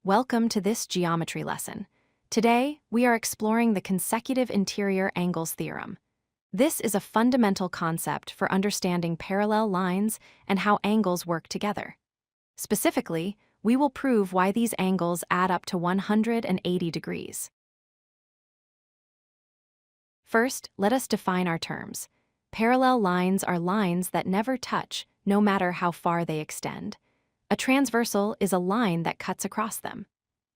Welcome to this geometry lesson. Today, we are exploring the Consecutive Interior Angles Theorem. This is a fundamental concept for understanding parallel lines and how angles work together. Specifically, we will prove why these angles add up to 180 degrees. First, let us define our terms. Parallel lines are lines that never touch, no matter how far they extend. A transversal is a line that cuts across them.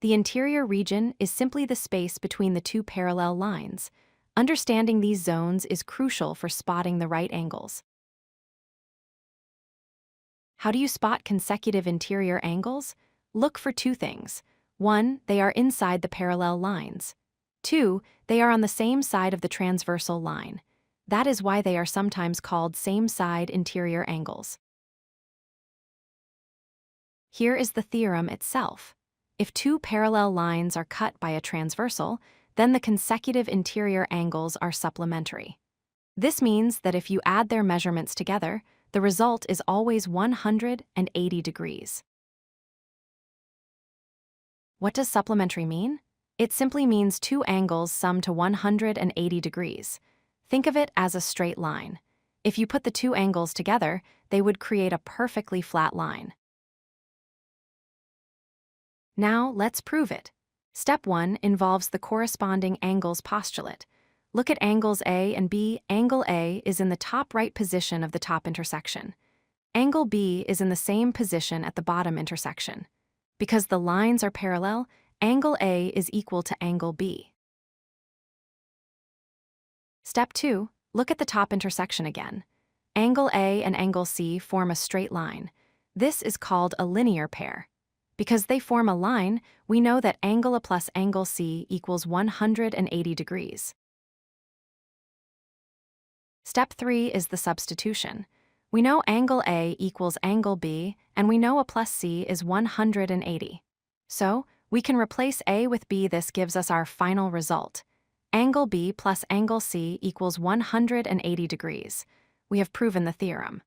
The interior region is simply the space between the two parallel lines. Understanding these zones is crucial for spotting the right angles. How do you spot consecutive interior angles? Look for two things. 1, they are inside the parallel lines. 2, they are on the same side of the transversal line. That is why they are sometimes called same-side interior angles. Here is the theorem itself. If two parallel lines are cut by a transversal, then the consecutive interior angles are supplementary. This means that if you add their measurements together, the result is always 180 degrees. What does supplementary mean? It simply means two angles sum to 180 degrees. Think of it as a straight line. If you put the two angles together, they would create a perfectly flat line. Now, let's prove it. Step 1 involves the corresponding angles postulate. Look at angles A and B. Angle A is in the top right position of the top intersection. Angle B is in the same position at the bottom intersection. Because the lines are parallel, angle A is equal to angle B. Step 2, look at the top intersection again. Angle A and angle C form a straight line. This is called a linear pair. Because they form a line, we know that angle A plus angle C equals 180 degrees. Step 3 is the substitution. We know angle A equals angle B, and we know A plus C is 180. So, we can replace A with B. This gives us our final result. Angle B plus angle C equals 180 degrees. We have proven the theorem.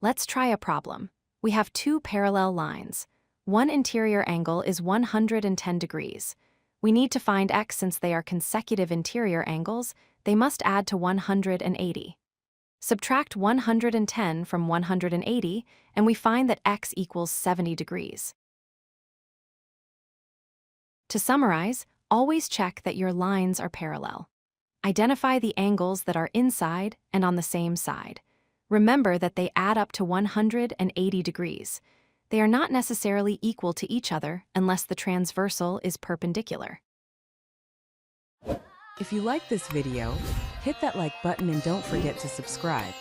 Let's try a problem. We have two parallel lines. One interior angle is 110 degrees. We need to find x. Since they are consecutive interior angles, they must add to 180. Subtract 110 from 180, and we find that x equals 70 degrees. To summarize, always check that your lines are parallel. Identify the angles that are inside and on the same side. Remember that they add up to 180 degrees. They are not necessarily equal to each other unless the transversal is perpendicular. If you like this video, hit that like button and don't forget to subscribe.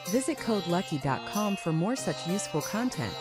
Visit codelucky.com for more such useful content.